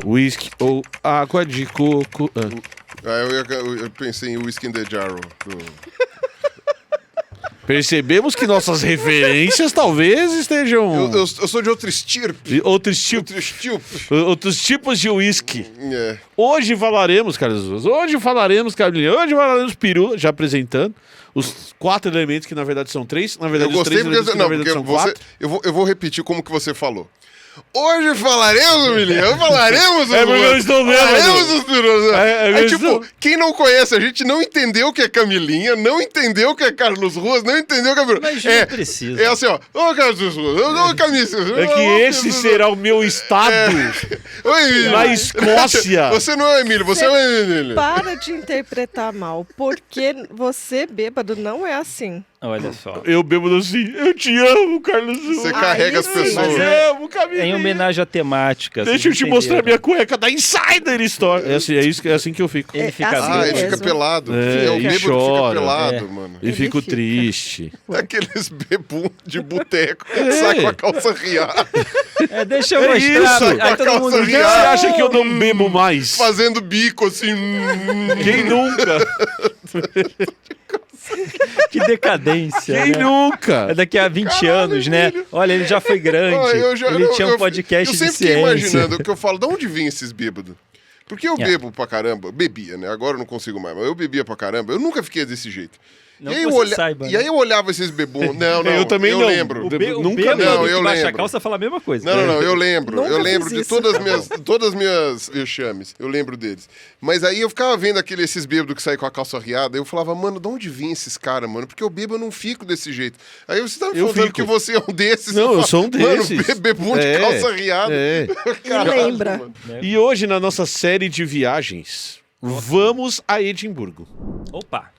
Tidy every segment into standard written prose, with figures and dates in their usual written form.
Whisky ou água de coco. Eu pensei em Whisky in the Jarro. Percebemos que nossas referências talvez estejam... Eu sou de outra estirpe. Outros tipos de whisky. Hoje falaremos, Carlos, hoje falaremos peru, já apresentando os 4 elementos, que na verdade são 3. Na verdade, eu gostei os 3 elementos que na verdade são 4. Eu vou repetir como que você falou. Hoje falaremos, Milinho, falaremos dos perus. Tipo, quem não conhece, a gente não entendeu o que é Camilinha, não entendeu o que é Carlos Ruas, não entendeu o que é peru. Mas não precisa. É assim, ó, ô Carlos Ruas, ô Camisa. É que esse será o meu estado Oi, Emílio. na Escócia. Você não é Emílio, você é o Emílio. Para de interpretar mal, porque você, bêbado, não é assim. Olha só. Eu bebo assim, eu te amo, Carlos Ruas. Você carrega as pessoas. Mas Eu amo, Camila. Em homenagem à temática. Deixa eu te mostrar minha cueca da Insider Store. É assim que eu fico. Ele fica assim Ele mesmo. fica pelado. É, o e bêbado chora. fica pelado, mano. E fico triste. Aqueles bebum de boteco. Sai com a calça riada. Deixa eu É mostrar. isso. Aí todo mundo Calça Você riada. acha que eu não bebo mais? Fazendo bico, assim. Quem nunca? Que decadência. Quem né? nunca? É daqui a 20 anos, né? Olha, ele já foi grande. Ele tinha um podcast de ciência. Eu sempre fiquei ciência. imaginando o que eu falo. De onde vinham esses bêbados? Porque eu bebo pra caramba. Bebia, né? Agora eu não consigo mais. Mas eu bebia pra caramba. Eu nunca fiquei desse jeito. Não e aí, que eu você saiba, e aí eu olhava esses bebum. Não. Eu também não. Lembro. Nunca bêbado eu que baixa a lembro. calça fala a mesma coisa. Não, eu lembro. Nunca Eu lembro fiz de isso. todas as minhas vexames. Eu lembro deles. Mas aí eu ficava vendo esses bêbados que saem com a calça riada. Eu falava, mano, de onde vêm esses caras, mano? Porque eu bebo, eu não fico desse jeito. Aí você tá me falando que você é um desses. Não, eu sou um desses. Mano, bebum de calça riada. É. E lembra. Mano. E hoje, na nossa série de viagens, vamos a Edimburgo. Opa.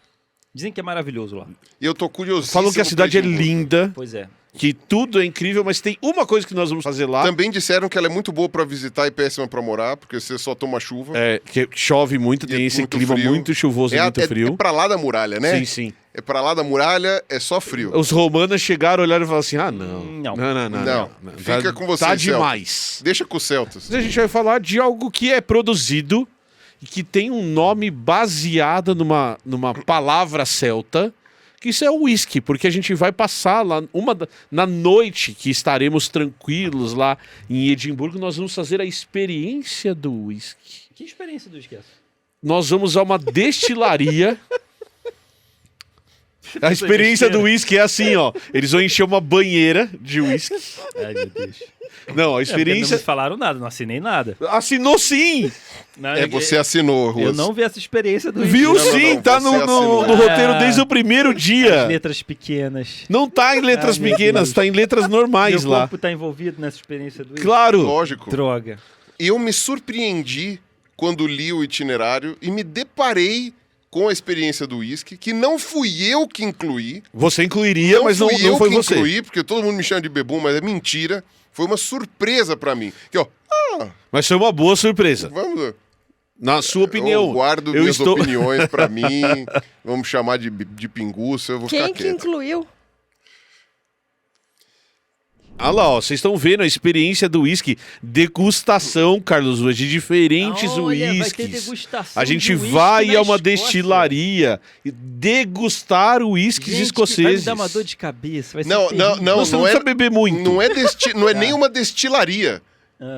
Dizem que é maravilhoso lá. E eu tô curiosíssimo. Falam que a cidade é pra Edimburgo. linda, Pois é. que tudo é incrível, mas tem uma coisa que nós vamos fazer lá. Também disseram que ela é muito boa pra visitar e péssima pra morar, porque você só toma chuva. Que chove muito, E tem esse muito clima frio. muito chuvoso e muito frio. É pra lá da muralha, né? Sim, sim. É pra lá da muralha, é só frio. Os romanos chegaram, olharam e falaram assim, Não. não. Fica com vocês, Tá demais. Deixa com os celtas. A gente vai falar de algo que é produzido e que tem um nome baseado numa palavra celta, que isso é o whisky, porque a gente vai passar lá, na noite que estaremos tranquilos lá em Edimburgo, nós vamos fazer a experiência do whisky. Que experiência do esquece? Nós vamos a uma destilaria. A experiência do whisky é assim, ó. Eles vão encher uma banheira de whisky. Ai, meu Deus. Não, a Não experiência... me falaram nada, não assinei nada. Assinou sim! Não, Você assinou, Ruas. Eu não vi essa experiência do Viu Não, sim, não, tá você no assinou. roteiro desde o primeiro dia. letras pequenas. Não tá em letras meu pequenas, Deus. tá em letras normais Meu lá. corpo tá envolvido nessa experiência do Claro. Lógico. Droga. Eu me surpreendi quando li o itinerário e me deparei com a experiência do whisky, que não fui eu que incluí. Você incluiria, mas não fui eu foi que você. incluí, porque todo mundo me chama de bebum, mas é mentira. Foi uma surpresa pra mim. Que, ó, Mas foi uma boa surpresa. vamos... Na sua opinião. Eu guardo eu minhas estou... opiniões pra mim. Vamos chamar de pinguça, eu vou Quem ficar que quieto. incluiu? Ah lá, ó, vocês estão vendo a experiência do whisky. Degustação, Carlos Ruas, de diferentes Olha, vai ter whiskies. degustação A gente de whisky vai na a uma Escócia. destilaria e degustar whiskies Gente, escoceses. vai me dar uma dor de cabeça. Vai ser Não, terrível. Você não precisa beber muito. Não é nenhuma destilaria.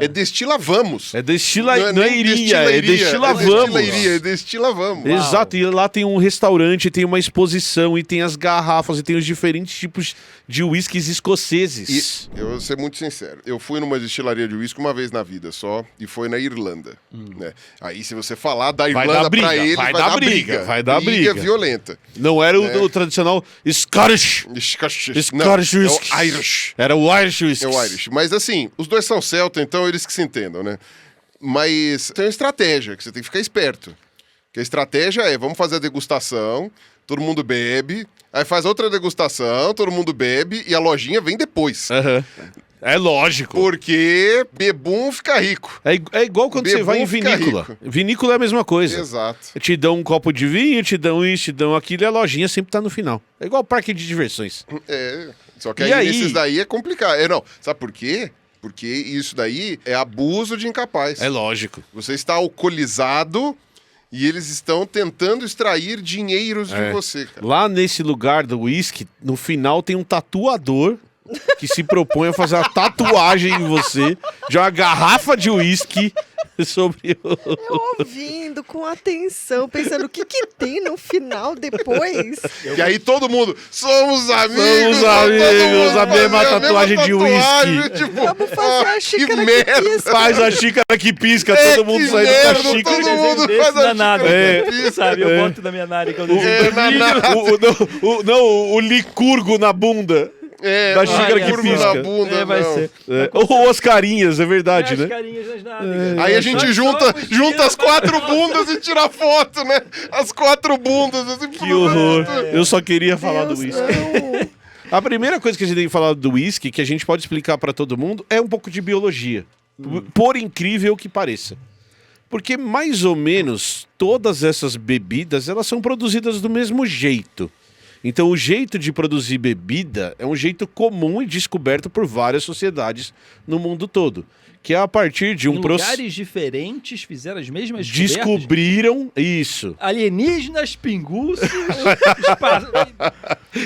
É destila vamos. É destila... não é nem iria, é destila vamos. É destila vamos. Exato, e lá tem um restaurante, tem uma exposição, e tem as garrafas, e tem os diferentes tipos de whiskies escoceses. E eu vou ser muito sincero, eu fui numa destilaria de uísque uma vez na vida só, e foi na Irlanda. Né? Aí se você falar da Vai Irlanda dar briga, pra eles, vai dar briga, vai dar briga. violenta. Não era o tradicional Scottish. Scottish whisky. É o Irish. Era o Irish whisky. É o Irish. Mas assim, os dois são celta, então eles que se entendam, né? Mas tem uma estratégia, que você tem que ficar esperto. Que a estratégia é, vamos fazer a degustação, todo mundo bebe, aí faz outra degustação, todo mundo bebe, e a lojinha vem depois. Aham. É lógico. Porque bebum fica rico. É igual quando você Bebum vai em fica vinícola. rico. Vinícola é a mesma coisa. Exato. Te dão um copo de vinho, te dão isso, te dão aquilo, e a lojinha sempre tá no final. É igual parque de diversões. É, só que E aí aí? nesses daí é complicado. Não, sabe por quê? porque isso daí é abuso de incapaz. É lógico. Você está alcoolizado e eles estão tentando extrair dinheiros de você, cara. Lá nesse lugar do whisky, no final tem um tatuador que se propõe a fazer uma tatuagem em você de uma garrafa de whisky sobre o... Eu ouvindo com atenção, pensando o que tem no final depois. E aí todo mundo, somos amigos! Somos amigos, a mesma tatuagem de whisky. Tipo, Vamos fazer a xícara que pisca. Faz a xícara que pisca, todo mundo que saindo merda, com a xícara. todo mundo Desse faz a danado, xícara que pisca. sabe? Eu boto na minha nariz quando eu O licurgo na bunda. Da xícara que curva pisca. na bunda, vai não. ser. Ou as carinhas, é verdade, As né? carinhas nas nádegas. Aí a gente junta as 4 bundas e tira foto, né? As 4 bundas. Assim, Que horror. Eu só queria falar do Deus, whisky. não. A primeira coisa que a gente tem que falar do whisky, que a gente pode explicar pra todo mundo, é um pouco de biologia. Por incrível que pareça. Porque mais ou menos todas essas bebidas, elas são produzidas do mesmo jeito. Então o jeito de produzir bebida é um jeito comum e descoberto por várias sociedades no mundo todo. Que é a partir de um lugares diferentes fizeram as mesmas descobertas. Descobriram isso. Alienígenas, pinguços,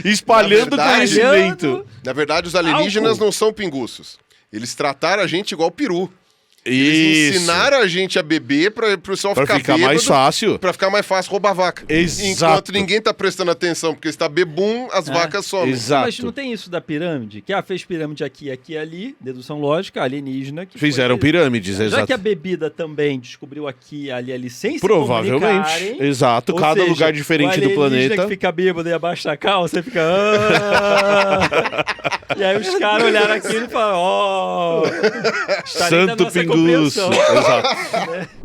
Espalhando Na verdade- conhecimento. Na verdade, os alienígenas Álcool. não são pinguços. Eles trataram a gente igual peru. Eles Isso. ensinaram a gente a beber pro pessoal Pra ficar ficar bêbado, mais fácil. Pra ficar mais fácil roubar vaca. Exato. Enquanto ninguém tá prestando atenção, porque está bebum, as vacas somem. Exato. Mas não tem isso da pirâmide? Que fez pirâmide aqui, aqui e ali, dedução lógica, alienígena. Que Fizeram foi- pirâmides, Já exato. que a bebida também descobriu aqui, ali, sem se Provavelmente. comunicarem, Exato. ou Cada seja, lugar diferente o do alienígena planeta. que fica bêbado e abaixa a calça, você fica... "Ah". E aí os caras olharam aquilo e falaram, ó... Santo Pinguço. Exato.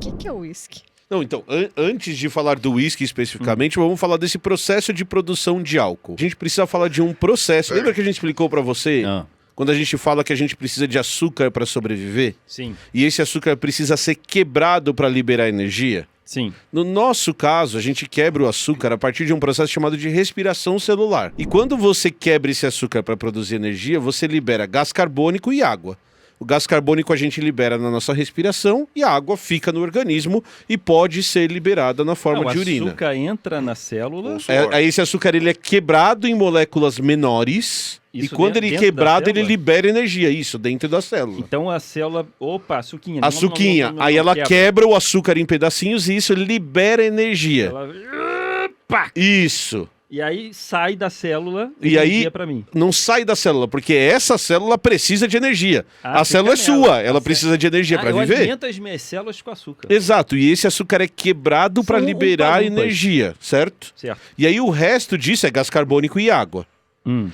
O que é o uísque? Não, então, antes de falar do whisky especificamente, vamos falar desse processo de produção de álcool. A gente precisa falar de um processo. Lembra que a gente explicou pra você? Não. Quando a gente fala que a gente precisa de açúcar pra sobreviver? Sim, E esse açúcar precisa ser quebrado pra liberar energia? sim. No nosso caso, a gente quebra o açúcar a partir de um processo chamado de respiração celular. E quando você quebra esse açúcar para produzir energia, você libera gás carbônico e água. O gás carbônico a gente libera na nossa respiração e a água fica no organismo e pode ser liberada na forma de O urina. açúcar entra na célula... Esse açúcar ele é quebrado em moléculas menores Isso e quando dentro- ele é dentro da quebrado ele célula? libera energia, isso, dentro da célula. Então a célula... Opa, açuquinha. Açuquinha, aí ela quebra o açúcar em pedacinhos e isso libera energia. Ela... Pá! Isso. E aí sai da célula E aí- energia pra mim. Não sai da célula, porque essa célula precisa de energia. Ah, A célula é fica nela. sua, ela Tá precisa de energia para eu viver. alimento as minhas células com açúcar. Exato, e esse açúcar é quebrado para São liberar umpa-lumpas. energia, certo? Certo. E aí o resto disso é gás carbônico e água.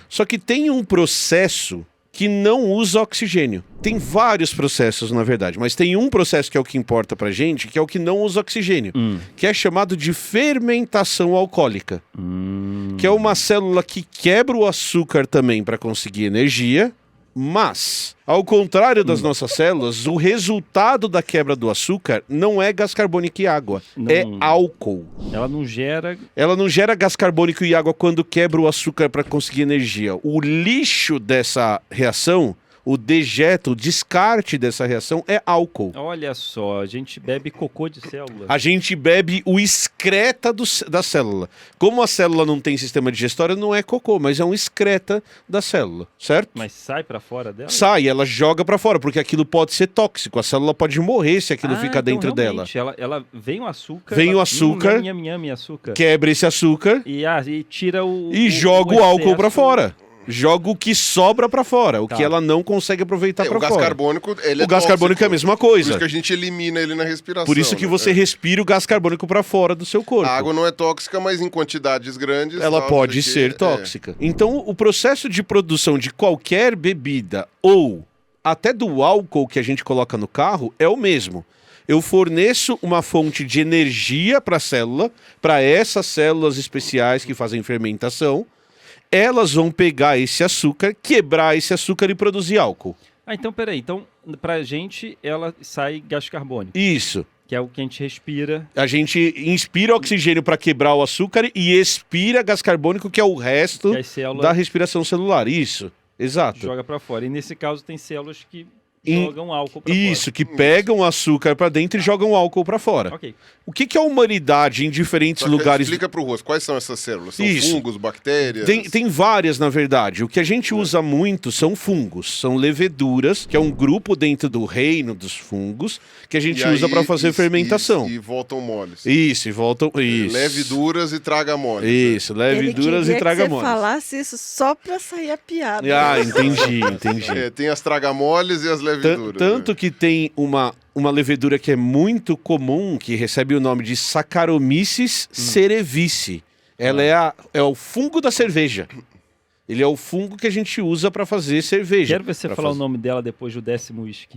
Só que tem um processo que não usa oxigênio. Tem vários processos, na verdade, mas tem um processo que é o que importa pra gente, que é o que não usa oxigênio, que é chamado de fermentação alcoólica, que é uma célula que quebra o açúcar também para conseguir energia, mas, ao contrário das nossas células, o resultado da quebra do açúcar não é gás carbônico e água, é Não. álcool. Ela não gera... Ela não gera gás carbônico e água quando quebra o açúcar para conseguir energia. O lixo dessa reação, o dejeto, o descarte dessa reação é álcool. Olha só, a gente bebe cocô de célula. A gente bebe o excreta da célula. Como a célula não tem sistema digestório, não é cocô, mas é um excreta da célula, certo? Mas sai pra fora dela? Sai, ela joga para fora, porque aquilo pode ser tóxico. A célula pode morrer se aquilo fica então dentro dela. realmente, Ela vem o açúcar... Vem ela- o açúcar. Nham, açúcar. Quebra esse açúcar E tira o... e joga o álcool para excesso. fora. Joga o que sobra pra fora, o Tá. que ela não consegue aproveitar pra O gás fora. carbônico, ele é O gás tóxico. carbônico é a mesma Por coisa. isso que a gente elimina ele na respiração. Por isso que né? você respira o gás carbônico pra fora do seu corpo. A água não é tóxica, mas em quantidades grandes... Ela tal, pode não sei o ser quê. tóxica. Então, o processo de produção de qualquer bebida ou até do álcool que a gente coloca no carro é o mesmo. Eu forneço uma fonte de energia para a célula, para essas células especiais que fazem fermentação. Elas vão pegar esse açúcar, quebrar esse açúcar e produzir álcool. Ah, então peraí. Então, pra gente, ela sai gás carbônico, Isso. que é o que a gente respira. A gente inspira oxigênio para quebrar o açúcar e expira gás carbônico, que é o resto Que as células da respiração celular. Isso. Exato. joga pra fora. E nesse caso tem células que jogam álcool pra fora. Isso, que pegam açúcar pra dentro e jogam álcool pra fora. Ok. O que é a humanidade em diferentes Só que lugares... Explica pro Ruas, quais são essas células? São Isso. fungos, bactérias? Tem várias, na verdade. O que a gente usa muito são fungos, são leveduras, que é um grupo dentro do reino dos fungos, que a gente E aí, usa para fazer fermentação. E voltam moles. Isso, e voltam... Isso. Leve duras e traga moles. Isso, leveduras e Ele traga queria que você moles. falasse isso só pra sair a piada. Ah, entendi. É, tem as tragamoles e as leveduras. Tanto que tem uma levedura que é muito comum, que recebe o nome de Saccharomyces cerevisiae. Ela é o fungo da cerveja. Ele é o fungo que a gente usa para fazer cerveja. Quero ver você Pra falar fazer- o nome dela depois do 10º whisky.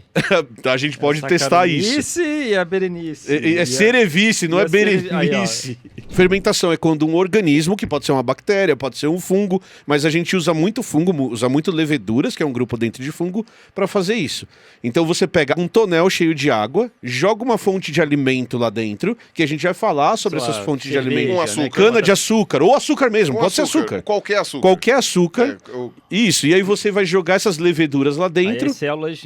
A gente pode testar isso. Saccharomyces e a Berenice. É cerevice, não e é a cere- aí, ó. berenice. Fermentação é quando um organismo, que pode ser uma bactéria, pode ser um fungo, mas a gente usa muito fungo, usa muito leveduras, que é um grupo dentro de fungo, para fazer isso. Então você pega um tonel cheio de água, joga uma fonte de alimento lá dentro, que a gente vai falar sobre Sua essas fontes de cerveja, alimento. Com né, açúcar. que é uma Cana de açúcar, ou açúcar mesmo, Com pode ser açúcar. Qualquer açúcar. Qualquer açúcar. É, Isso, e aí você vai jogar essas leveduras lá Aí dentro. as células...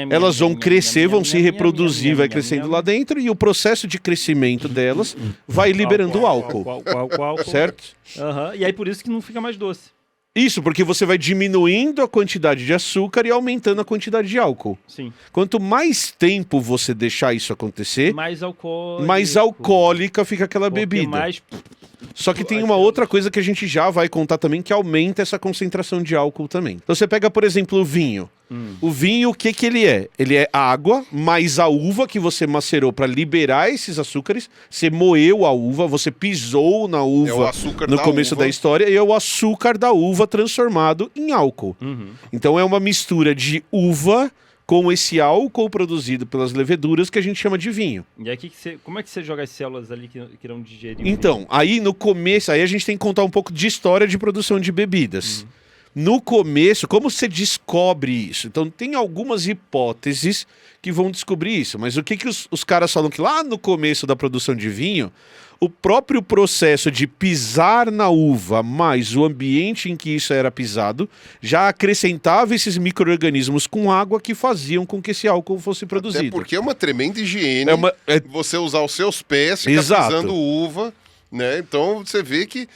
Elas vão crescer, vão se reproduzir, vai crescendo lá dentro, e o processo de crescimento delas vai liberando álcool. Qual. Certo? Aham. E aí por isso que não fica mais doce. Isso, porque você vai diminuindo a quantidade de açúcar e aumentando a quantidade de álcool. Sim. Quanto mais tempo você deixar isso acontecer, Mais alcoólico. mais alcoólica fica aquela Porque bebida. mais... Só que tem uma outra coisa que a gente já vai contar também, que aumenta essa concentração de álcool também. Então você pega, por exemplo, o vinho. O vinho, o que que ele é? Ele é água mais a uva que você macerou para liberar esses açúcares. Você moeu a uva, você pisou na É o uva açúcar no da começo uva. da história, e é o açúcar da uva transformado em álcool. Uhum. Então é uma mistura de uva com esse álcool produzido pelas leveduras que a gente chama de vinho. E aí como é que você joga as células ali que irão digerir? o Então, aí no começo, aí a gente tem que contar um pouco de história de produção de bebidas. No começo, como você descobre isso? Então, tem algumas hipóteses que vão descobrir isso, mas o que os caras falam que lá no começo da produção de vinho, o próprio processo de pisar na uva, mais o ambiente em que isso era pisado, já acrescentava esses micro-organismos com água que faziam com que esse álcool fosse produzido. Até porque é uma tremenda higiene você usar os seus pés, ficar Exato. pisando uva, né? Então você vê que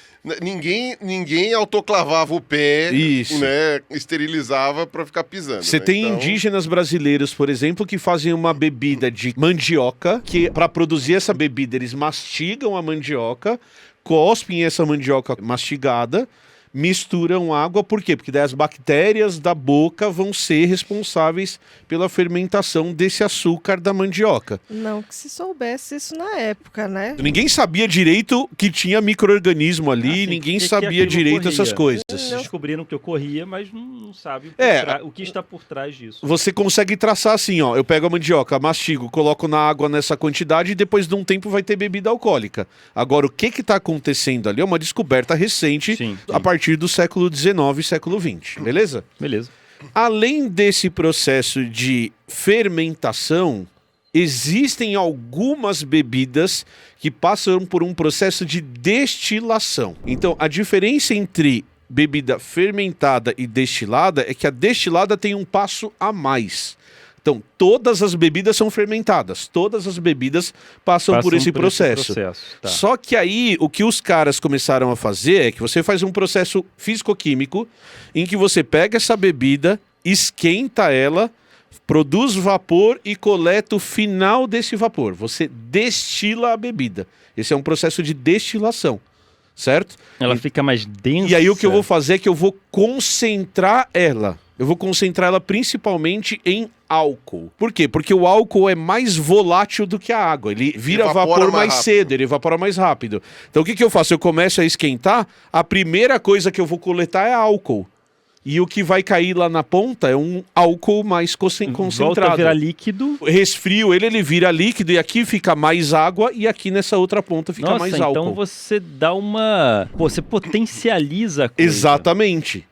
ninguém autoclavava o pé, Isso. né? Esterilizava para ficar pisando. Você né? tem Então, indígenas brasileiros, por exemplo, que fazem uma bebida de mandioca, que para produzir essa bebida eles mastigam a mandioca, cospem essa mandioca mastigada, misturam água, por quê? Porque daí as bactérias da boca vão ser responsáveis pela fermentação desse açúcar da mandioca. Não que se soubesse isso na época, né? Ninguém sabia direito que tinha micro-organismo ali, Assim, ninguém que sabia aquilo direito ocorria. essas coisas. Descobriram que ocorria, mas não sabe o que está por trás disso. Você consegue traçar assim, ó. Eu pego a mandioca, mastigo, coloco na água nessa quantidade e depois de um tempo vai ter bebida alcoólica. Agora, o que está acontecendo ali é uma descoberta recente Sim. a partir do século XIX e século XX, beleza? Beleza. Além desse processo de fermentação, existem algumas bebidas que passam por um processo de destilação. Então, a diferença entre bebida fermentada e destilada é que a destilada tem um passo a mais. Então, todas as bebidas são fermentadas, todas as bebidas passam por esse processo. Tá. Só que aí, o que os caras começaram a fazer é que você faz um processo físico-químico em que você pega essa bebida, esquenta ela, produz vapor e coleta o final desse vapor. Você destila a bebida. Esse é um processo de destilação, certo? Ela fica mais densa. E aí o que eu vou fazer é que eu vou concentrar ela. Eu vou concentrar ela principalmente em álcool. Por quê? Porque o álcool é mais volátil do que a água. Ele vira Evapora vapor mais mais rápido. cedo, ele evapora mais rápido. Então o que eu faço? Eu começo a esquentar, a primeira coisa que eu vou coletar é álcool. E o que vai cair lá na ponta é um álcool mais concentrado. Volta a virar líquido. Resfrio ele vira líquido e aqui fica mais água e aqui nessa outra ponta fica Nossa, mais então álcool. você dá uma... Pô, você potencializa a coisa. Exatamente.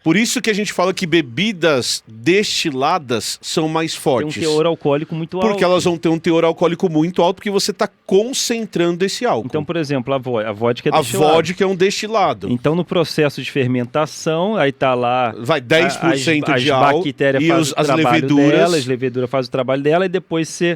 Por isso que a gente fala que bebidas destiladas são mais Tem um fortes. teor alcoólico muito alto. Porque elas vão ter um teor alcoólico muito alto, porque você está concentrando esse álcool. Então, por exemplo, a vodka é a destilada. vodka é um destilado. Então, no processo de fermentação, aí tá lá... Vai 10% as de álcool bactérias e fazem o as trabalho leveduras. dela, as leveduras fazem o trabalho dela, e depois você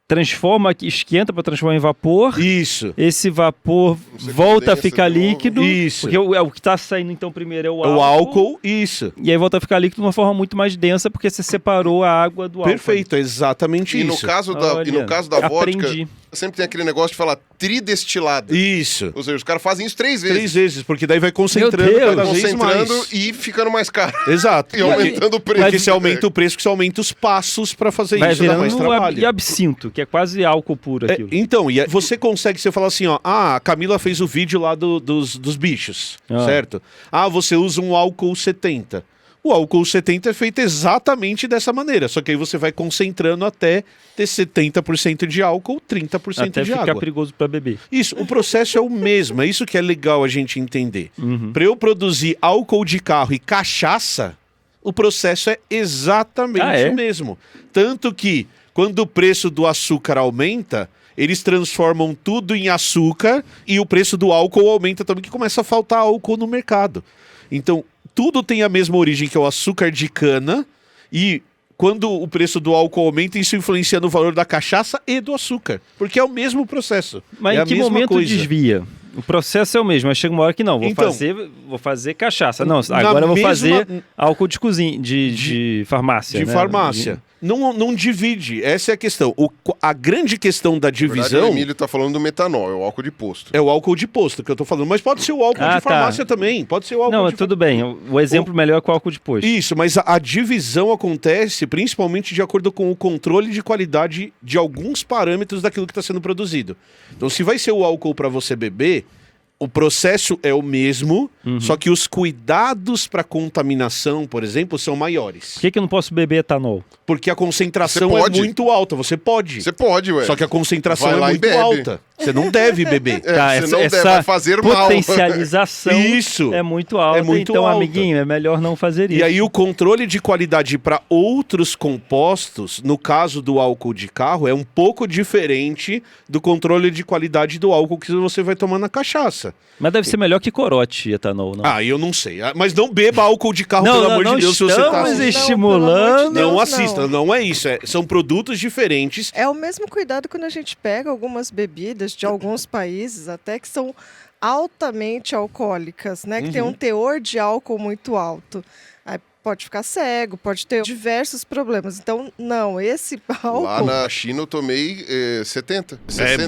transforma, esquenta para transformar em vapor. Isso. Esse vapor Você volta a condensa ficar de novo. líquido. Isso. Porque o que está saindo então primeiro é o O álcool. álcool, isso. E aí volta a ficar líquido de uma forma muito mais densa, porque você separou a água do álcool. Perfeito, é exatamente E no isso. caso da, Olha, e no caso da vodka, aprendi. sempre tem aquele negócio de falar tridestilada. Isso. Ou seja, os caras fazem isso 3 vezes. 3 vezes, porque daí vai concentrando Meu Deus. cada vez Concentrando mais. e ficando mais caro. Exato. E aumentando o preço. Porque se aumenta o preço, que você aumenta os passos para fazer Vai isso, dá mais virando trabalho. e absinto, que é quase álcool puro É, aquilo. então, você consegue, você fala assim, ó, a Camila fez o vídeo lá dos bichos, Ah. certo? Você usa um álcool 70. O álcool 70 é feito exatamente dessa maneira, só que aí você vai concentrando até ter 70% de álcool, 30% Até de ficar água. perigoso para beber. Isso, o processo é o mesmo, é isso que é legal a gente entender. Uhum. Para eu produzir álcool de carro e cachaça, o processo é exatamente o mesmo. Tanto que, quando o preço do açúcar aumenta, eles transformam tudo em açúcar e o preço do álcool aumenta também, que começa a faltar álcool no mercado. Então, tudo tem a mesma origem, que é o açúcar de cana, e quando o preço do álcool aumenta, isso influencia no valor da cachaça e do açúcar, porque é o mesmo processo. Mas é em a que mesma momento coisa. desvia? O processo é o mesmo, mas chega uma hora que não, Então, vou fazer cachaça. Não, na agora eu vou mesma- fazer álcool de cozinha, de farmácia. De né? farmácia. Não divide, essa é a questão. A grande questão da Na verdade, divisão o Emílio tá falando do metanol, é o álcool de posto. é o álcool de posto que eu tô falando, mas pode ser o álcool Ah, de farmácia também, pode ser o álcool Não, de tudo bem. O exemplo melhor é com álcool de posto. Isso, mas a divisão acontece principalmente de acordo com o controle de qualidade de alguns parâmetros daquilo que está sendo produzido. Então, se vai ser o álcool para você beber, o processo é o mesmo, só que os cuidados para contaminação, por exemplo, são maiores. Por que eu não posso beber etanol? Porque a concentração Você é pode. muito alta, você pode. Você pode, ué. Só que a concentração Vai é lá e muito bebe. alta. Você não deve beber. É, você não deve, vai fazer mal. potencialização Isso. é muito alta. É muito então, alta. amiguinho, é melhor não fazer isso. E aí o controle de qualidade para outros compostos, no caso do álcool de carro, é um pouco diferente do controle de qualidade do álcool que você vai tomar na cachaça. Mas deve ser melhor que corote etanol, não? Eu não sei. Mas não beba álcool de carro, Não, pelo não, amor não de Deus, se você tá estamos assistindo. estimulando. Não Deus, assista, não é isso. São produtos diferentes. É o mesmo cuidado quando a gente pega algumas bebidas de alguns países, até que são altamente alcoólicas, né? Que tem um teor de álcool muito alto. Aí pode ficar cego, pode ter diversos problemas. Então, não, esse álcool... Lá na China eu tomei 70.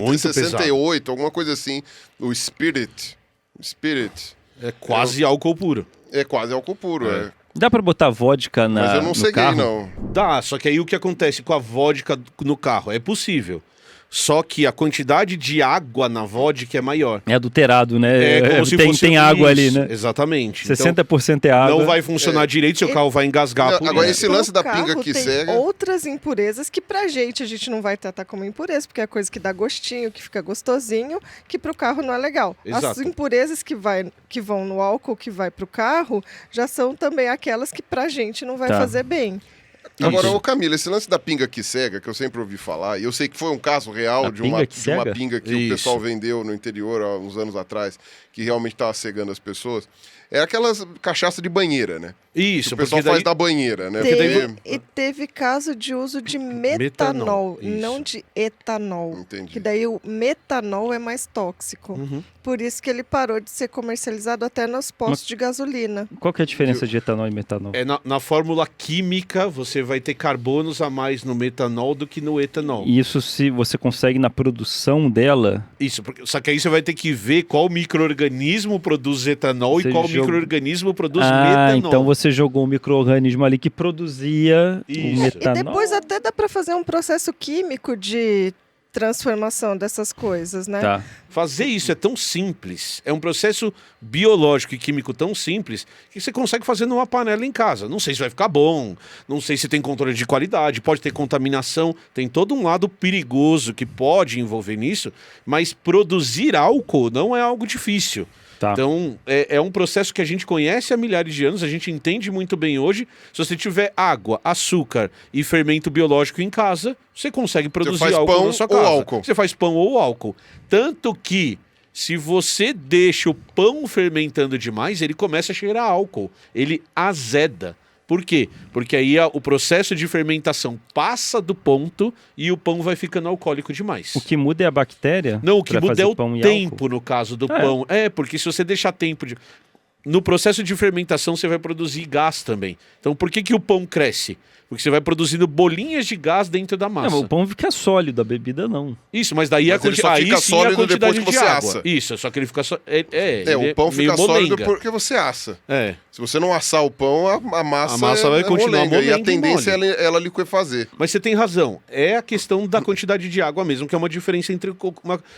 muito 68, alguma coisa assim. O Spirit. É quase álcool puro. É quase álcool puro, é. Dá pra botar vodka Mas eu não no ceguei, carro? não. Dá, só que aí o que acontece com a vodka no carro? É possível. Só que a quantidade de água na vodka é maior. É adulterado, né? É como se tem fosse tem água ali, isso, né? Exatamente. 60% é Então, água. não vai funcionar direito, seu carro vai engasgar. Não, por agora isso. esse lance da Pro carro pinga que tem cega... outras impurezas que pra gente a gente não vai tratar como impureza, porque é coisa que dá gostinho, que fica gostosinho, que pro carro não é legal. As Exato. impurezas que vão no álcool que vai pro carro já são também aquelas que pra gente não vai Tá. fazer bem. Agora, Isso. ô Camila, esse lance da pinga que cega, que eu sempre ouvi falar, e eu sei que foi um caso real A de pinga uma, que de uma cega? pinga que Isso. o pessoal vendeu no interior há uns anos atrás, que realmente estava cegando as pessoas. É aquelas cachaça de banheira, né? Isso, Que o pessoal porque daí... faz da banheira, né? E teve caso de uso de metanol, Isso. não de etanol. Entendi. Que daí o metanol é mais tóxico. Por isso que ele parou de ser comercializado até nos postos de gasolina. Qual que é a diferença de etanol e metanol? Na fórmula química, você vai ter carbonos a mais no metanol do que no etanol. E isso se você consegue na produção dela. Isso, só que aí você vai ter que ver qual micro-organismo produz etanol Você e qual joga- micro-organismo produz metanol. Então você jogou um micro-organismo ali que produzia Isso. o E metanol. E depois até dá para fazer um processo químico de transformação dessas coisas, né? Tá. Fazer isso é tão simples, é um processo biológico e químico tão simples que você consegue fazer numa panela em casa. Não sei se vai ficar bom, não sei se tem controle de qualidade, pode ter contaminação, tem todo um lado perigoso que pode envolver nisso, mas produzir álcool não é algo difícil. Tá. Então, é um processo que a gente conhece há milhares de anos, a gente entende muito bem hoje. Se você tiver água, açúcar e fermento biológico em casa, você consegue produzir faz álcool pão na sua ou casa. álcool. Você faz pão ou álcool. Tanto que, se você deixa o pão fermentando demais, ele começa a cheirar álcool. Ele azeda. Por quê? Porque aí o processo de fermentação passa do ponto e o pão vai ficando alcoólico demais. O que muda é a bactéria? Não, o que pra muda fazer é o pão e tempo álcool? no caso do É. pão. Porque se você deixar tempo de... No processo de fermentação você vai produzir gás também. Então por que o pão cresce? Porque você vai produzindo bolinhas de gás dentro da massa. Não, o pão fica sólido, a bebida não. Isso, mas daí Mas ele só fica aí sim sólido a quantidade depois que de você água. assa. Isso, só que ele fica só... O pão meio fica sólido molenga. porque você assa. É. Se você não assar o pão, a massa vai continuar molenga. E a molenga e tendência é mole. ela liquefazer. Mas você tem razão. É a questão da quantidade de água mesmo, que é uma diferença entre...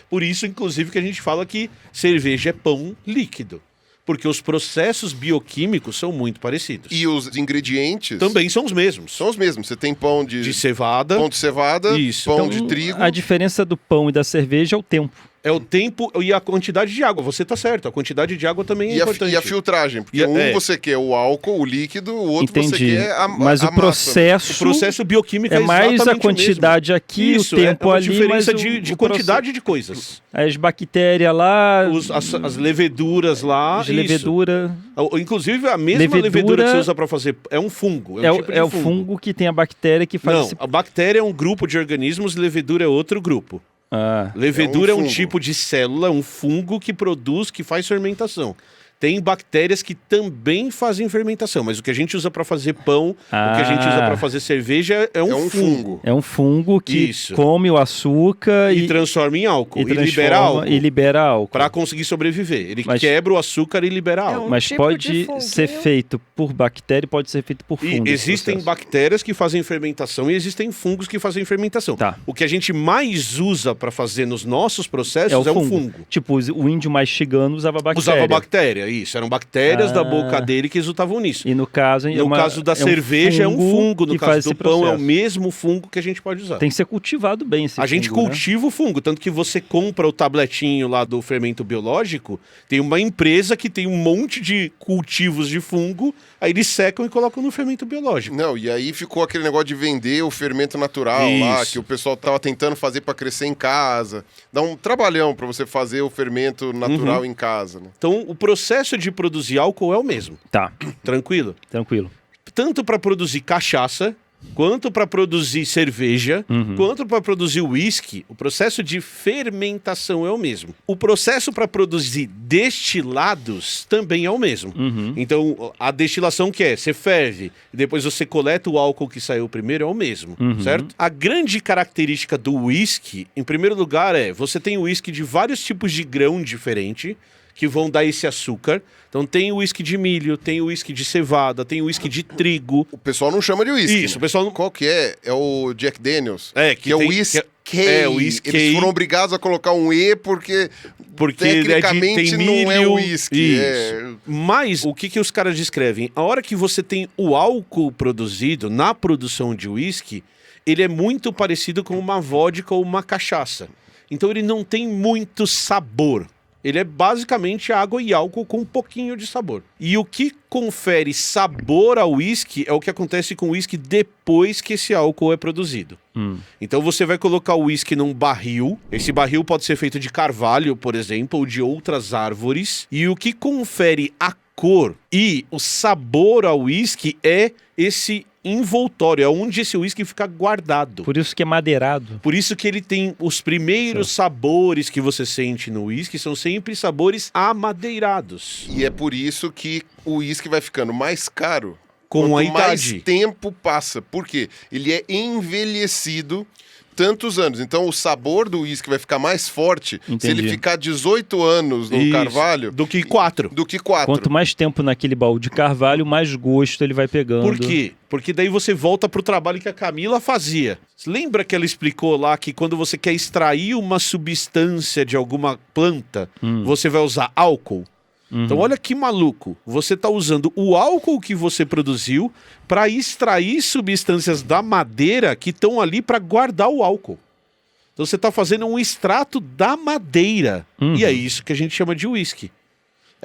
Por isso, inclusive, que a gente fala que cerveja é pão líquido. Porque os processos bioquímicos são muito parecidos. E os ingredientes Também são os mesmos. são os mesmos. Você tem pão De cevada. pão de cevada, Isso. pão Então, de trigo. A diferença do pão e da cerveja é o tempo. É o tempo e a quantidade de água. Você tá certo. A quantidade de água também é importante. E a filtragem, porque você quer o álcool, o líquido, o outro você Entendi. quer a Mas a o massa. processo, O processo bioquímico é mais a exatamente quantidade o aqui, mesmo. Isso, o tempo é uma ali, diferença mas de o quantidade de coisas. as bactérias lá, As leveduras lá. as isso. levedura. Inclusive, a mesma levedura que você usa para fazer é um fungo. É, um tipo de o fungo que tem a bactéria que faz Não, esse... a bactéria é um grupo de organismos, levedura é outro grupo. Ah, Levedura é um fungo. tipo de célula, um fungo que produz, que faz fermentação. Tem bactérias que também fazem fermentação, mas o que a gente usa para fazer pão, o que a gente usa para fazer cerveja é um fungo. é um fungo que Isso. come o açúcar E transforma em álcool. E transforma libera álcool. E libera álcool. Para conseguir sobreviver. Ele Mas- quebra o açúcar e libera álcool. Mas tipo de pode funguinho. ser feito por bactéria e pode ser feito por E fungo. esse existem processo. bactérias que fazem fermentação e existem fungos que fazem fermentação. Tá. O que a gente mais usa para fazer nos nossos processos É o é o fungo. fungo. Tipo, o índio mais chigano usava bactéria. Usava bactéria, isso. Eram bactérias da boca dele que resultavam nisso. E no caso... No caso da cerveja é um fungo, no que caso faz do esse pão é o processo. mesmo fungo que a gente pode usar. Tem que ser cultivado bem esse A gente fungo, né? cultiva o fungo, tanto que você compra o tabletinho lá do fermento biológico, tem uma empresa que tem um monte de cultivos de fungo, aí eles secam e colocam no fermento biológico. Não, e aí ficou aquele negócio de vender o fermento natural lá, Isso. que o pessoal tava tentando fazer para crescer em casa. Dá um trabalhão para você fazer o fermento natural Uhum. em casa, né? Então, o processo de produzir álcool é o mesmo, Tá, tranquilo? tranquilo. Tanto para produzir cachaça, quanto para produzir cerveja, quanto para produzir uísque, o processo de fermentação é o mesmo. O processo para produzir destilados também é o mesmo. Então, a destilação que é, você ferve, e depois você coleta o álcool que saiu primeiro, é o mesmo, certo? A grande característica do uísque, em primeiro lugar, você tem uísque de vários tipos de grão diferente, que vão dar esse açúcar. Então tem o uísque de milho, tem o uísque de cevada, tem o uísque de trigo. O pessoal não chama de uísque. Isso, né? o pessoal não... Qual que é? É o Jack Daniels. Que é o tem- uísque. é o whisky. Eles foram obrigados a colocar um E porque tecnicamente tem não é milho, uísque. isso. É... Mas o que os caras descrevem? A hora que você tem o álcool produzido na produção de uísque, ele é muito parecido com uma vodka ou uma cachaça. Então ele não tem muito sabor. Ele é basicamente água e álcool com um pouquinho de sabor. E o que confere sabor ao uísque é o que acontece com o uísque depois que esse álcool é produzido. Então você vai colocar o uísque num barril. Esse barril pode ser feito de carvalho, por exemplo, ou de outras árvores. E o que confere a cor e o sabor ao uísque é esse envoltório, é onde esse uísque fica guardado. Por isso que é madeirado. Por isso que ele tem os primeiros sabores que você sente no uísque, são sempre sabores amadeirados. E é por isso que o uísque vai ficando mais caro Com quanto a idade. mais tempo passa. Por quê? Ele é envelhecido tantos anos. Então o sabor do uísque vai ficar mais forte se Entendi. ele ficar 18 anos no Isso, carvalho do que 4. do que 4. Quanto mais tempo naquele baú de carvalho, mais gosto ele vai pegando. Por quê? Porque daí você volta pro trabalho que a Camila fazia. Lembra que ela explicou lá que quando você quer extrair uma substância de alguma planta, você vai usar álcool? Então olha que maluco, você está usando o álcool que você produziu para extrair substâncias da madeira que estão ali para guardar o álcool. Então você está fazendo um extrato da madeira. E é isso que a gente chama de uísque.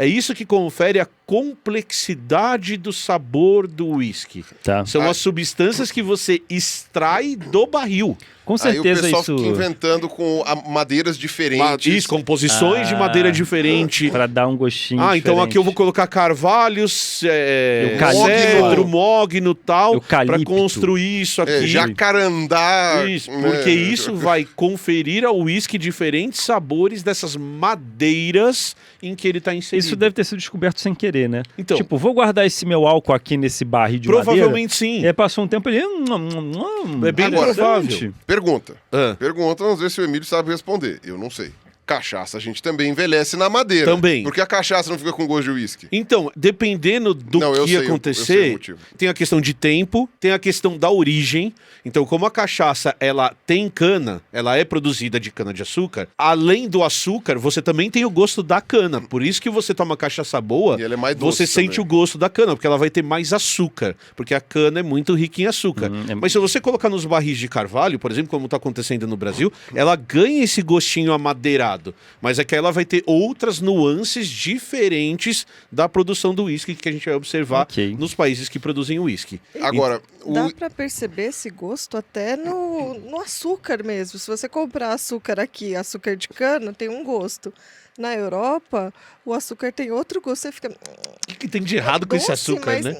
É isso que confere a complexidade do sabor do uísque. Tá. São as substâncias que você extrai do barril. Com Aí o certeza pessoal isso... fica inventando com madeiras diferentes. Isso, composições de madeira diferente. Pra dar um gostinho Então aqui eu vou diferente. colocar carvalhos, Eucalipto. cedro, mogno e tal, Eucalipto. para construir isso aqui. Jacarandá. Isso, né? porque isso vai conferir ao uísque diferentes sabores dessas madeiras em que ele está inserido. Isso deve ter sido descoberto sem querer, né? Então. Tipo, vou guardar esse meu álcool aqui nesse barril de Provavelmente madeira. sim. E aí passou um tempo ele... É bem Agora, provável. Pergunta. Ah. Pergunta, vamos ver se o Emílio sabe responder. Eu não sei. Cachaça a gente também envelhece na madeira. Também. Porque a cachaça não fica com gosto de uísque. Então, dependendo do Não, eu que sei, eu sei o acontecer, motivo. tem a questão de tempo, tem a questão da origem. Então, como a cachaça ela tem cana, ela é produzida de cana-de-açúcar, além do açúcar, você também tem o gosto da cana. Por isso que você toma cachaça boa, E ela é mais doce você sente também. o gosto da cana, porque ela vai ter mais açúcar, porque a cana é muito rica em açúcar. Mas se você colocar nos barris de carvalho, por exemplo, como está acontecendo no Brasil, ela ganha esse gostinho amadeirado. Mas é que ela vai ter outras nuances diferentes da produção do uísque que a gente vai observar Ok. nos países que produzem uísque. Agora, Dá pra perceber esse gosto até no açúcar mesmo. Se você comprar açúcar aqui, açúcar de cana, tem um gosto. Na Europa, o açúcar tem outro gosto. Você fica... O que tem de errado com esse doce, açúcar, mas, né?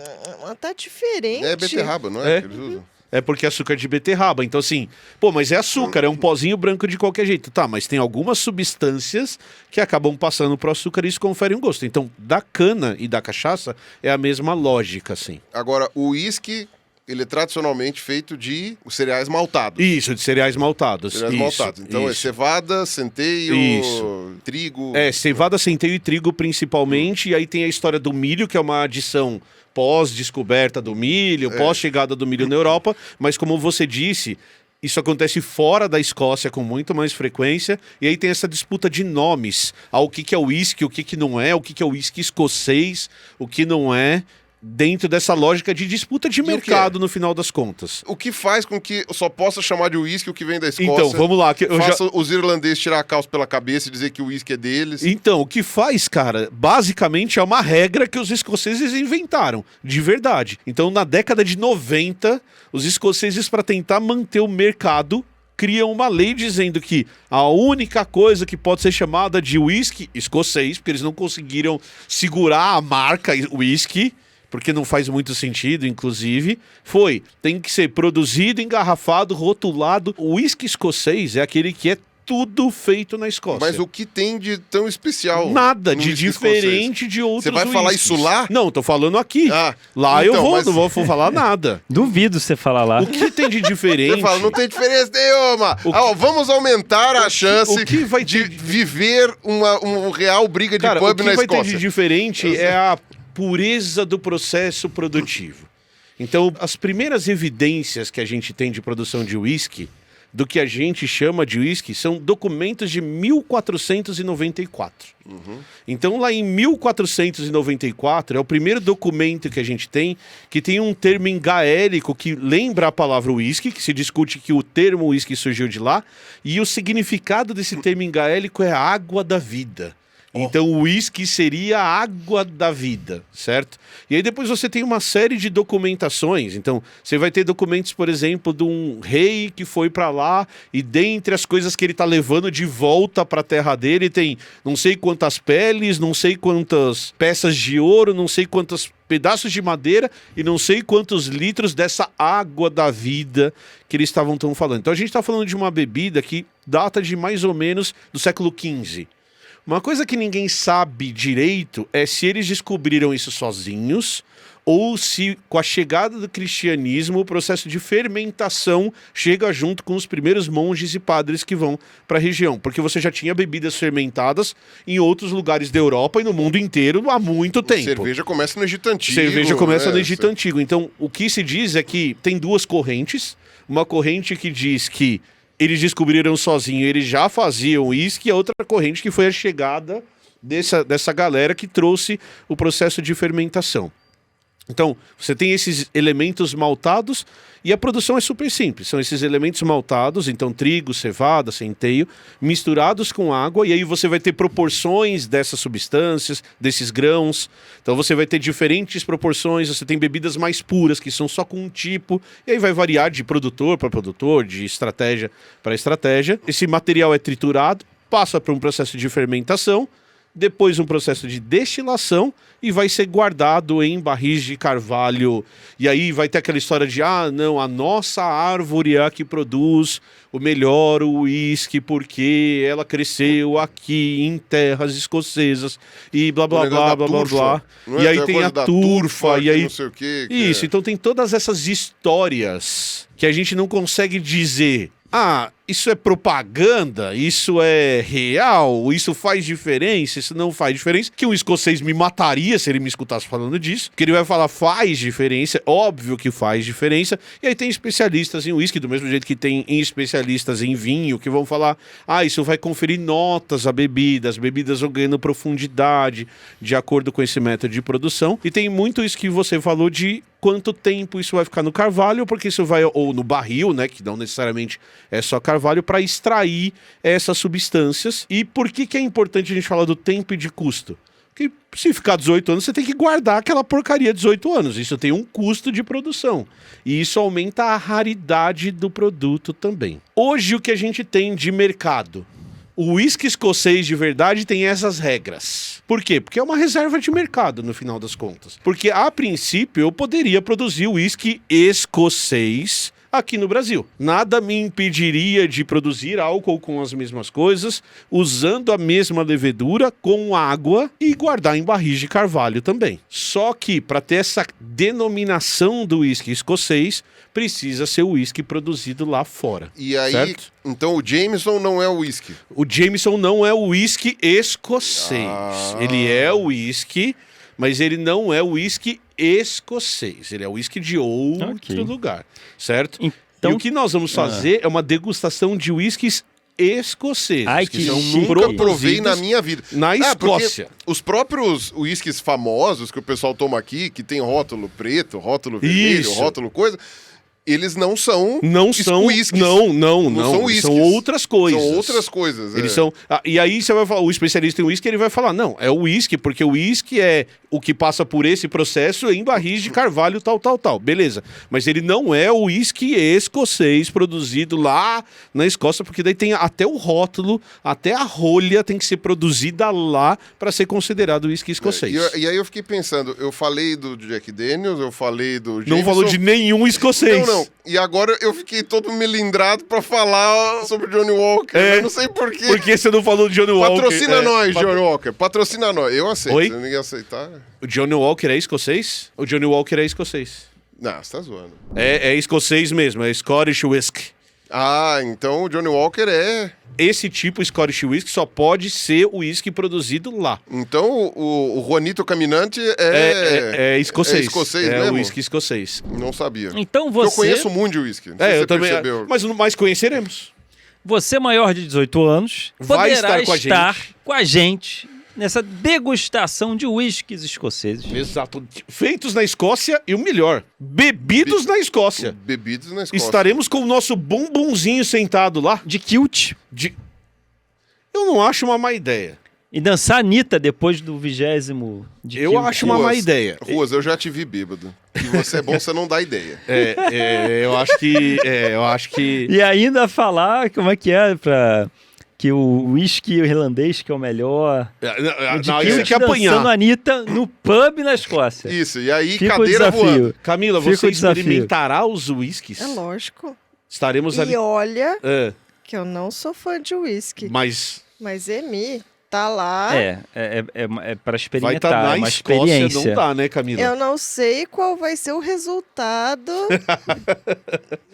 Tá diferente. é beterraba, não é? É. Que eles usam? É porque é açúcar de beterraba. Então, assim, pô, mas é açúcar, é um pozinho branco de qualquer jeito. Tá, mas tem algumas substâncias que acabam passando pro açúcar e isso confere um gosto. Então, da cana e da cachaça é a mesma lógica, assim. Agora, o uísque, ele é tradicionalmente feito de cereais maltados. Isso, de cereais maltados. Cereais Isso, maltados. Então é isso. cevada, centeio, Isso. trigo. É, cevada, centeio e trigo principalmente, e aí tem a história do milho, que é uma adição pós-descoberta do milho, pós-chegada do milho na Europa, mas como você disse, isso acontece fora da Escócia com muito mais frequência, e aí tem essa disputa de nomes, ao que é uísque, o que não é, o que é uísque escocês, o que não é, dentro dessa lógica de disputa de o que mercado no final das contas. O que faz com que eu só possa chamar de uísque o que vem da Escócia? Então, vamos lá. Que eu já... Faça os irlandeses tirar a calça pela cabeça e dizer que o uísque é deles. Então, o que faz, cara, basicamente é uma regra que os escoceses inventaram, de verdade. Então, na década de 90, os escoceses, para tentar manter o mercado, criam uma lei dizendo que a única coisa que pode ser chamada de uísque escocês, porque eles não conseguiram segurar a marca uísque, porque não faz muito sentido, inclusive, tem que ser produzido, engarrafado, rotulado. O uísque escocês é aquele que é tudo feito na Escócia. Mas o que tem de tão especial? Nada no de uísque diferente de outros Você vai falar uísques. isso lá? Não, tô falando aqui. Ah, Lá então, eu vou, mas- não vou falar nada. Duvido você falar lá. O que tem de diferente? Você fala, não tem diferença nenhuma. Vamos aumentar a chance o que vai de ter viver um real briga de Cara, o pub que na vai ter Escócia. de diferente é a pureza do processo produtivo. Então, as primeiras evidências que a gente tem de produção de uísque, do que a gente chama de uísque, são documentos de 1494. Então, lá em 1494, é o primeiro documento que a gente tem, que tem um termo em gaélico que lembra a palavra uísque, que se discute que o termo uísque surgiu de lá, e o significado desse termo em gaélico é água da vida. Então o uísque seria a água da vida, certo? E aí depois você tem uma série de documentações. Então você vai ter documentos, por exemplo, de um rei que foi para lá e dentre as coisas que ele tá levando de volta para a terra dele tem não sei quantas peles, não sei quantas peças de ouro, não sei quantos pedaços de madeira e não sei quantos litros dessa água da vida que eles estavam tão falando. Então a gente está falando de uma bebida que data de mais ou menos do século XV. Uma coisa que ninguém sabe direito é se eles descobriram isso sozinhos ou se, com a chegada do cristianismo, o processo de fermentação chega junto com os primeiros monges e padres que vão para a região. Porque você já tinha bebidas fermentadas em outros lugares da Europa e no mundo inteiro há muito tempo. Cerveja começa no Egito Antigo. Cerveja começa no Egito Antigo. Antigo. Então, o que se diz é que tem duas correntes. Uma corrente que diz que eles descobriram sozinhos, eles já faziam uísque, e a outra corrente que foi a chegada dessa galera que trouxe o processo de fermentação. Então, você tem esses elementos maltados e a produção é super simples. São esses elementos maltados, então trigo, cevada, centeio, misturados com água, e aí você vai ter proporções dessas substâncias, desses grãos. Então você vai ter diferentes proporções, você tem bebidas mais puras, que são só com um tipo, e aí vai variar de produtor para produtor, de estratégia para estratégia. Esse material é triturado, passa por um processo de fermentação, depois um processo de destilação e vai ser guardado em barris de carvalho. E aí vai ter aquela história de, não, a nossa árvore é a que produz o melhor uísque porque ela cresceu aqui em terras escocesas e blá blá blá blá blá blá. E aí tem a turfa e aí não sei o quê, isso, então tem todas essas histórias que a gente não consegue dizer. Isso é propaganda, isso é real, isso faz diferença, isso não faz diferença. Que um escocês me mataria se ele me escutasse falando disso. Que ele vai falar, faz diferença, óbvio que faz diferença. E aí tem especialistas em uísque, do mesmo jeito que tem especialistas em vinho, que vão falar, isso vai conferir notas à bebida, as bebidas vão ganhando profundidade, de acordo com esse método de produção. E tem muito isso que você falou de quanto tempo isso vai ficar no carvalho, porque isso vai, ou no barril, né, que não necessariamente é só carvalho, para extrair essas substâncias. E por que é importante a gente falar do tempo e de custo? Porque se ficar 18 anos, você tem que guardar aquela porcaria 18 anos. Isso tem um custo de produção. E isso aumenta a raridade do produto também. Hoje, o que a gente tem de mercado? O uísque escocês de verdade tem essas regras. Por quê? Porque é uma reserva de mercado, no final das contas. Porque, a princípio, eu poderia produzir uísque escocês aqui no Brasil. Nada me impediria de produzir álcool com as mesmas coisas, usando a mesma levedura, com água e guardar em barris de carvalho também. Só que, para ter essa denominação do uísque escocês, precisa ser o uísque produzido lá fora. E aí, certo? Então o Jameson não é o uísque? O Jameson não é o uísque escocês. Ele é o uísque, mas ele não é o uísque escocês. Ele é o uísque de outro lugar, certo? Então, e o que nós vamos fazer é uma degustação de uísques escoceses. Que são nunca provei na minha vida. Na Escócia. Os próprios uísques famosos que o pessoal toma aqui, que tem rótulo preto, rótulo vermelho, rótulo coisa... Eles não são uísques. Não são uísques. São outras coisas. São outras coisas. Eles são. E aí você vai falar, o especialista em uísque, ele vai falar, não, é o uísque, porque o uísque é o que passa por esse processo em barris de carvalho, tal. Beleza. Mas ele não é o uísque escocês produzido lá na Escócia, porque daí tem até o rótulo, até a rolha tem que ser produzida lá para ser considerado uísque escocês. E aí eu fiquei pensando, eu falei do Jack Daniels, eu falei do Jameson. Não falou de nenhum escocês. Não. E agora eu fiquei todo melindrado pra falar sobre Johnny Walker. Eu não sei por quê. Por que você não falou de Johnny Walker? Patrocina nós, Johnny Walker. Patrocina nós. Eu aceito. Oi? Se ninguém aceitar... O Johnny Walker é escocês? O Johnny Walker é escocês. Não, você tá zoando. É escocês mesmo, é Scottish Whisky. Então o Johnny Walker é... Esse tipo Scottish Whisky só pode ser o whisky produzido lá. Então o Juanito Caminante é escocês. É escocês mesmo? mesmo? É whisky escocês. Não sabia. Então você... Eu conheço muito de whisky. Não sei se eu você também. percebeu. Mas conheceremos. Você maior de 18 anos Vai poderá estar com a gente nessa degustação de uísques escoceses. Exato. Feitos na Escócia e o melhor, bebidos na Escócia. Bebidos na Escócia. Estaremos com o nosso bumbumzinho sentado lá. De kilt. Eu não acho uma má ideia. E dançar Anitta depois do 20º de Eu kilt. acho uma má ideia. Ruas, eu já te vi bêbado. E você é bom, você não dá ideia. Eu acho que... E ainda falar como é pra... Que o uísque irlandês que é o melhor. Não, isso é que apanhar. Dançando Anitta no pub na Escócia. Isso, e aí Fica cadeira o desafio. voando. Camila, Fica você o desafio. experimentará os uísques? É lógico. Estaremos ali. E olha É, que eu não sou fã de uísque. mas Mas Emi tá lá. É para vai experimentar. estar na é uma Escócia, experiência. não dá, né, Camila? Eu não sei qual vai ser o resultado,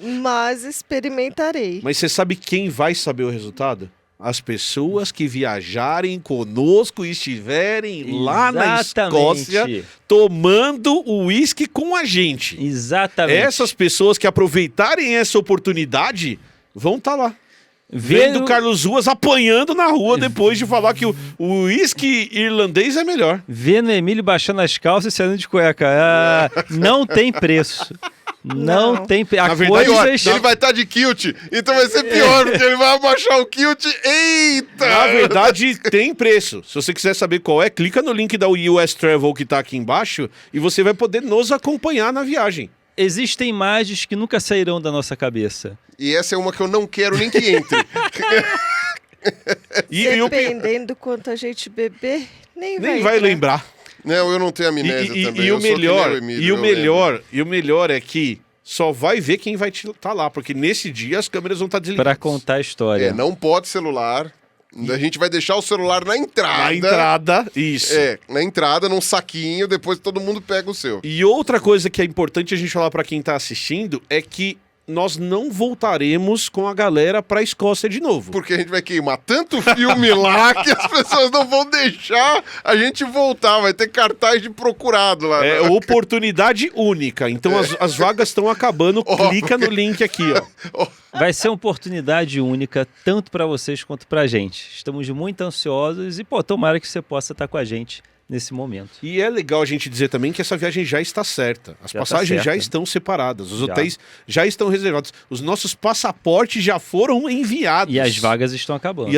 mas experimentarei. Mas você sabe quem vai saber o resultado? As pessoas que viajarem conosco e estiverem lá na Escócia tomando o uísque com a gente. Exatamente. Essas pessoas que aproveitarem essa oportunidade vão estar lá. Vendo Carlos Ruas apanhando na rua depois de falar que o uísque irlandês é melhor. Vendo Emílio baixando as calças e saindo de cueca. Ah, não tem preço. Não tem preço. Na verdade, Ele vai estar de kilt, então vai ser pior, porque ele vai abaixar o kilt. Eita! Na verdade, tem preço. Se você quiser saber qual é, clica no link da US Travel que tá aqui embaixo e você vai poder nos acompanhar na viagem. Existem imagens que nunca sairão da nossa cabeça. E essa é uma que eu não quero nem que entre. Dependendo do quanto a gente beber, nem vai lembrar. Não, eu não tenho amnésia também. E eu o sou que nem melhor, Emílio, eu o melhor é que só vai ver quem vai estar lá, porque nesse dia as câmeras vão estar desligadas. Pra contar a história. não pode celular. A gente vai deixar o celular na entrada. Na entrada, isso. Na entrada, num saquinho, depois todo mundo pega o seu. E outra coisa que é importante a gente falar pra quem tá assistindo é que nós não voltaremos com a galera pra Escócia de novo. Porque a gente vai queimar tanto filme lá que as pessoas não vão deixar a gente voltar. Vai ter cartaz de procurado lá. É oportunidade única. Então as vagas estão acabando. Clica no link aqui, ó. Vai ser uma oportunidade única, tanto para vocês quanto pra gente. Estamos muito ansiosos e, tomara que você possa estar com a gente nesse momento. E é legal a gente dizer também que essa viagem já está certa. As passagens já estão separadas. Os hotéis já estão reservados. Os nossos passaportes já foram enviados. E as vagas estão acabando.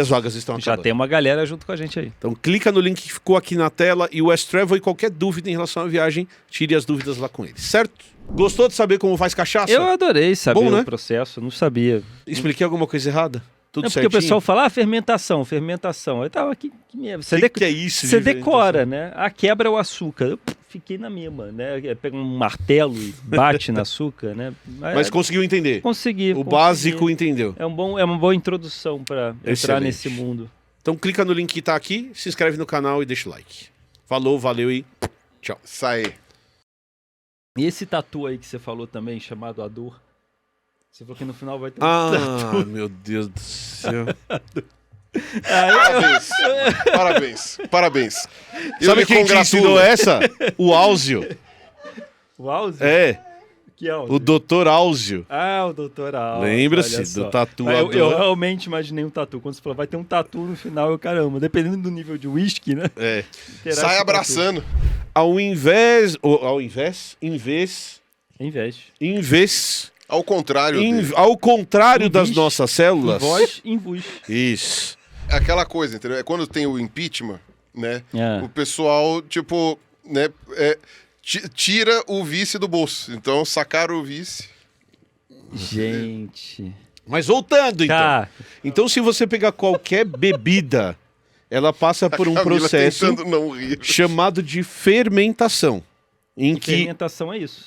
Já tem uma galera junto com a gente aí. Então clica no link que ficou aqui na tela e o West Travel e qualquer dúvida em relação à viagem, tire as dúvidas lá com eles, certo? Gostou de saber como faz cachaça? Eu adorei saber Bom, né? o processo, não sabia. Expliquei alguma coisa errada? Tudo Porque certinho? o pessoal fala, fermentação. Eu tava aqui, que merda. Que é isso? Você de decora, né? A quebra é o açúcar. Eu fiquei na mesma, né? Pega um martelo e bate no açúcar, né? Mas conseguiu entender? Consegui. Básico entendeu. É uma boa introdução para entrar Excelente. nesse mundo. Então clica no link que tá aqui, se inscreve no canal e deixa o like. Falou, valeu e tchau. Sai. E esse tatu aí que você falou também, chamado A Dor, você falou que no final vai ter Ah, meu Deus do céu. Parabéns. Sabe quem te ensinou essa? O Áuzio. O Áuzio? É, Que Áuzio? o Dr. Áuzio. Ah, o doutor Áuzio. Lembra-se do tatuador. Eu realmente imaginei um tatu. Quando você falou, vai ter um tatu no final, caramba, dependendo do nível de uísque, né? É. Terá Sai esse abraçando. Ao invés... Ao contrário dele. Ao contrário Em das vis, nossas células. Em voz, em vos. Isso. É aquela coisa, entendeu? É quando tem o impeachment, né? É. O pessoal, tipo, né? Tira o vice do bolso. Então, sacaram o vice. Gente. Mas voltando, então. Tá. Então, se você pegar qualquer bebida, ela passa por um Camila processo tentando não rir. chamado de fermentação. Em que Fermentação é isso.